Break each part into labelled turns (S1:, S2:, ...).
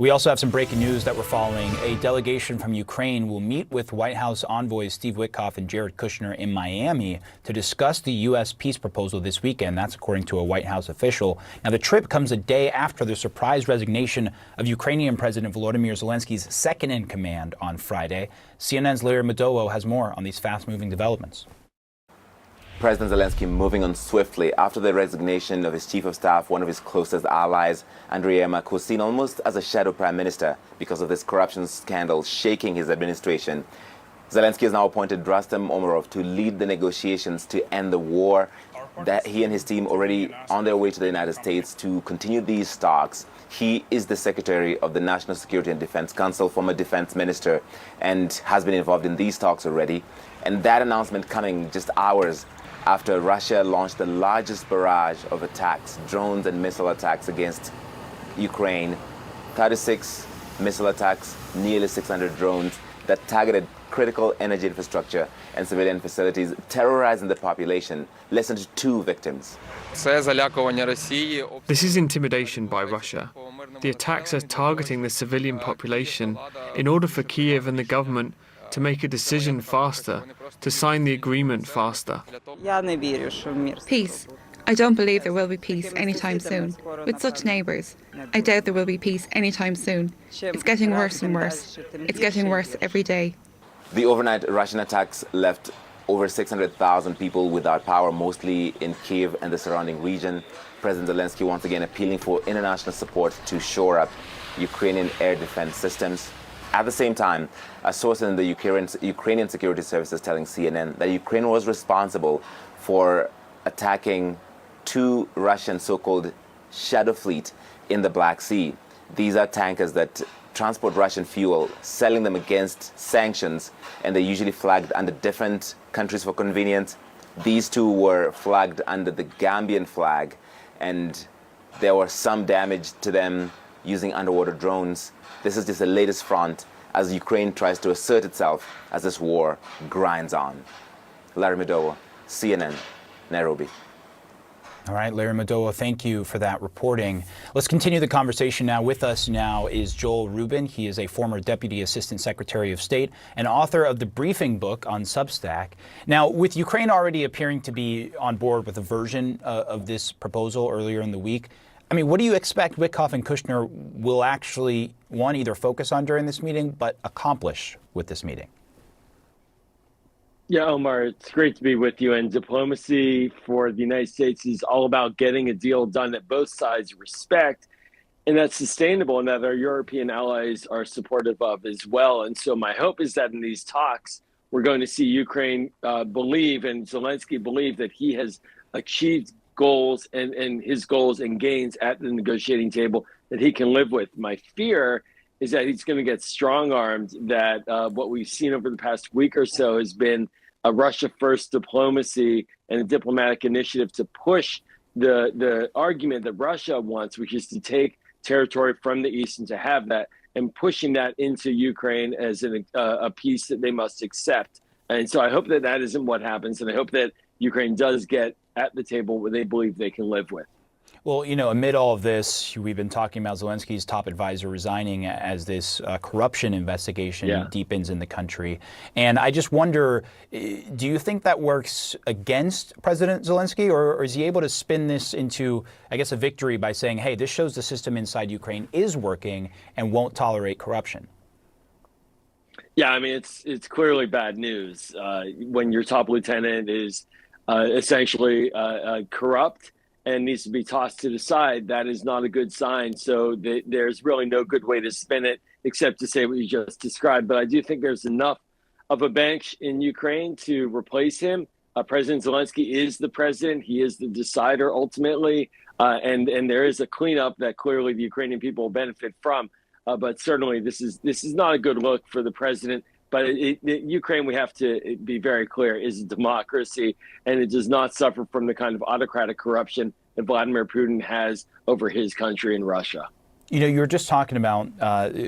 S1: We also have some breaking news that we're following. A delegation from Ukraine will meet with White House envoys Steve Witkoff and Jared Kushner in Miami to discuss the U.S. peace proposal this weekend. That's according to a White House official. Now, the trip comes a day after the surprise resignation of Ukrainian President Volodymyr Zelensky's second-in-command on Friday. CNN's Larry Madowo has more on these fast-moving developments.
S2: President Zelensky moving on swiftly after the resignation of his chief of staff, one of his closest allies, Andriy Yermak, who's seen almost as a shadow prime minister because of this corruption scandal shaking his administration. Zelensky has now appointed Rustem Umerov to lead the negotiations to end the war. That he and his team already on their way to the United States to continue these talks. He is the secretary of the National Security and Defense Council, former defense minister, and has been involved in these talks already. And that announcement coming just hours after Russia launched the largest barrage of attacks, drones and missile attacks against Ukraine. 36 missile attacks, nearly 600 drones that targeted critical energy infrastructure and civilian facilities, terrorizing the population. Less than 2 victims.
S3: This is intimidation by Russia. The attacks are targeting the civilian population in order for Kyiv and the government to make a decision faster, to sign the agreement faster.
S4: Peace. I don't believe there will be peace anytime soon. With such neighbours, I doubt there will be peace anytime soon. It's getting worse and worse. It's getting worse every day.
S2: The overnight Russian attacks left over 600,000 people without power, mostly in Kyiv and the surrounding region. President Zelensky once again appealing for international support to shore up Ukrainian air defense systems. At the same time, a source in the Ukrainian security services telling CNN that Ukraine was responsible for attacking 2 Russian so-called shadow fleet in the Black Sea. These are tankers that transport Russian fuel, selling them against sanctions, and they're usually flagged under different countries for convenience. These 2 were flagged under the Gambian flag, and there was some damage to them using underwater drones. This is just the latest front as Ukraine tries to assert itself as this war grinds on. Larry Madowo, CNN, Nairobi.
S1: All right, Larry Madowo, thank you for that reporting. Let's continue the conversation now. With us now is Joel Rubin. He is a former Deputy Assistant Secretary of State and author of the briefing book on Substack. Now, with Ukraine already appearing to be on board with a version of this proposal earlier in the week, I mean, what do you expect Witkoff and Kushner will actually, one, either focus on during this meeting, but accomplish with this meeting?
S5: Yeah, Omar, it's great to be with you. And diplomacy for the United States is all about getting a deal done that both sides respect and that's sustainable and that our European allies are supportive of as well. And so my hope is that in these talks, we're going to see Ukraine believe and Zelensky believe that he has achieved goals and his goals and gains at the negotiating table that he can live with. My fear is that he's going to get strong-armed, that what we've seen over the past week or so has been a Russia-first diplomacy and a diplomatic initiative to push the argument that Russia wants, which is to take territory from the East and to have that, and pushing that into Ukraine as a piece that they must accept. And so I hope that that isn't what happens, and I hope that Ukraine does get at the table where they believe they can live with.
S1: Well, you know, amid all of this, we've been talking about Zelensky's top advisor resigning as this corruption investigation deepens in the country. And I just wonder, do you think that works against President Zelensky, or is he able to spin this into, I guess, a victory by saying, hey, this shows the system inside Ukraine is working and won't tolerate corruption?
S5: Yeah, I mean, it's clearly bad news when your top lieutenant is essentially corrupt and needs to be tossed to the side. That is not a good sign. So there's really no good way to spin it except to say what you just described. But I do think there's enough of a bench in Ukraine to replace him. President Zelensky is the president. He is the decider ultimately. And there is a cleanup that clearly the Ukrainian people will benefit from. But certainly this is not a good look for the president. But Ukraine, we have to be very clear, is a democracy, and it does not suffer from the kind of autocratic corruption that Vladimir Putin has over his country in Russia.
S1: You know, you were just talking about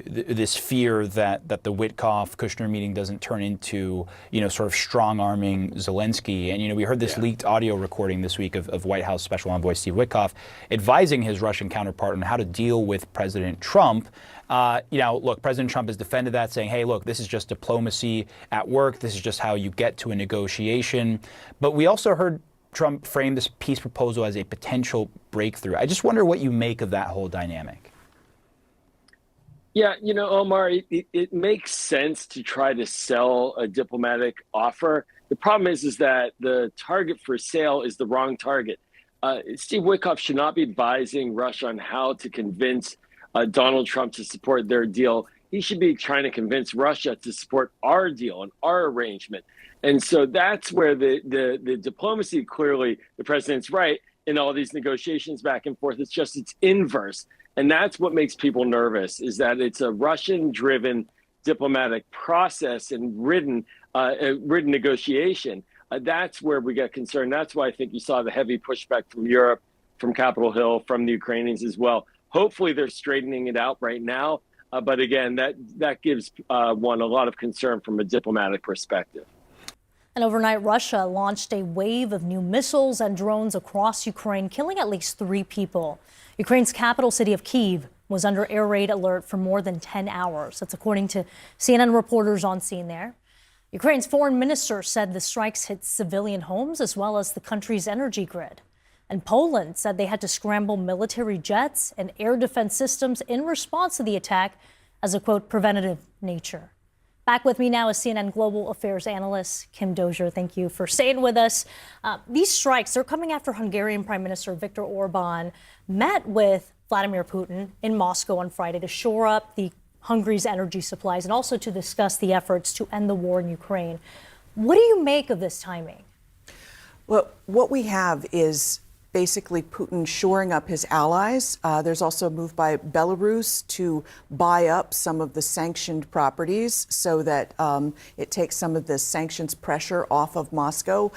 S1: this fear that the Witkoff-Kushner meeting doesn't turn into, you know, sort of strong-arming Zelensky. And, you know, we heard this leaked audio recording this week of White House Special Envoy Steve Witkoff advising his Russian counterpart on how to deal with President Trump. You know, look, President Trump has defended that, saying, hey, look, this is just diplomacy at work. This is just how you get to a negotiation. But we also heard Trump frame this peace proposal as a potential breakthrough. I just wonder what you make of that whole dynamic.
S5: Yeah, you know, Omar, it makes sense to try to sell a diplomatic offer. The problem is that the target for sale is the wrong target. Steve Witkoff should not be advising Russia on how to convince Donald Trump to support their deal. He should be trying to convince Russia to support our deal and our arrangement. And so that's where the diplomacy, clearly, the president's right in all these negotiations back and forth. It's inverse. And that's what makes people nervous, is that it's a Russian-driven diplomatic process and ridden negotiation. That's where we get concerned. That's why I think you saw the heavy pushback from Europe, from Capitol Hill, from the Ukrainians as well. Hopefully they're straightening it out right now. But again, that gives one a lot of concern from a diplomatic perspective.
S6: And overnight, Russia launched a wave of new missiles and drones across Ukraine, killing at least 3 people. Ukraine's capital city of Kyiv was under air raid alert for more than 10 hours. That's according to CNN reporters on scene there. Ukraine's foreign minister said the strikes hit civilian homes as well as the country's energy grid. And Poland said they had to scramble military jets and air defense systems in response to the attack as a, quote, preventative nature. Back with me now is CNN Global Affairs analyst Kim Dozier. Thank you for staying with us. These strikes, they're coming after Hungarian Prime Minister Viktor Orban met with Vladimir Putin in Moscow on Friday to shore up Hungary's energy supplies and also to discuss the efforts to end the war in Ukraine. What do you make of this timing?
S7: Well, what we have is basically Putin shoring up his allies. There's also a move by Belarus to buy up some of the sanctioned properties so that it takes some of the sanctions pressure off of Moscow.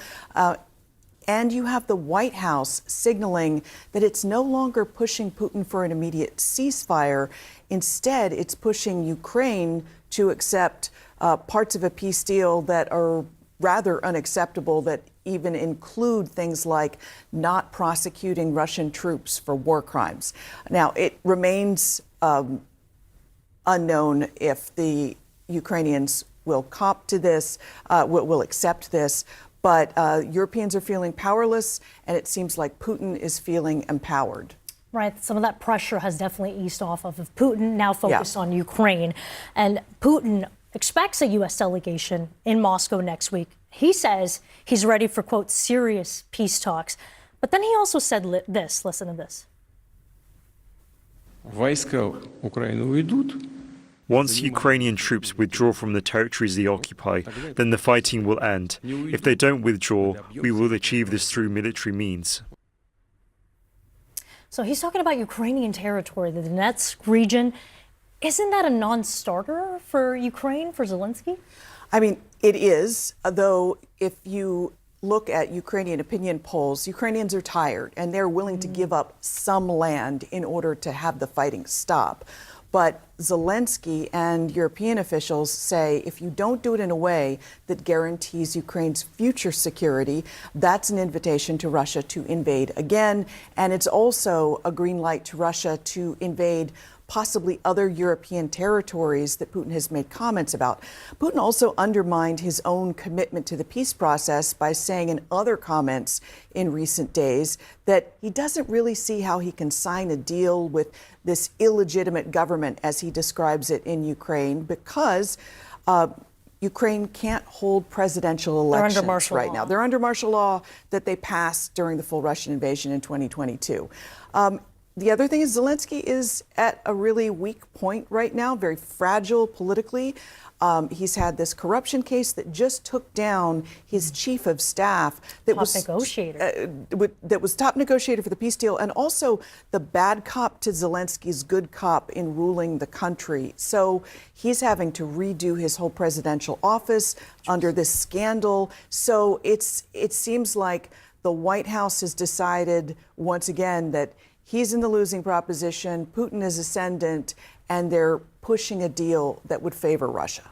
S7: And you have the White House signaling that it's no longer pushing Putin for an immediate ceasefire. Instead, it's pushing Ukraine to accept parts of a peace deal that are rather unacceptable, that even include things like not prosecuting Russian troops for war crimes. Now, it remains unknown if the Ukrainians will cop to this, will accept this, but Europeans are feeling powerless, and it seems like Putin is feeling empowered.
S6: Right. Some of that pressure has definitely eased off of Putin, now focused on Ukraine. And Putin expects a U.S. delegation in Moscow next week. He says he's ready for, quote, serious peace talks. But then he also said this. Listen to this.
S8: Once Ukrainian troops withdraw from the territories they occupy, then the fighting will end. If they don't withdraw, we will achieve this through military means.
S6: So he's talking about Ukrainian territory, the Donetsk region. Isn't that a non-starter for Ukraine, for Zelensky?
S7: I mean, it is, though if you look at Ukrainian opinion polls, Ukrainians are tired and they're willing to give up some land in order to have the fighting stop. But Zelensky and European officials say if you don't do it in a way that guarantees Ukraine's future security, that's an invitation to Russia to invade again. And it's also a green light to Russia to invade possibly other European territories that Putin has made comments about. Putin also undermined his own commitment to the peace process by saying in other comments in recent days that he doesn't really see how he can sign a deal with this illegitimate government, as he describes it, in Ukraine, because Ukraine can't hold presidential elections right now. They're under martial law that they passed during the full Russian invasion in 2022. The other thing is Zelensky is at a really weak point right now, very fragile politically. He's had this corruption case that just took down his chief of staff. That was top negotiator for the peace deal, and also the bad cop to Zelensky's good cop in ruling the country. So he's having to redo his whole presidential office under this scandal. So it seems like the White House has decided once again that he's in the losing proposition, Putin is ascendant, and they're pushing a deal that would favor Russia.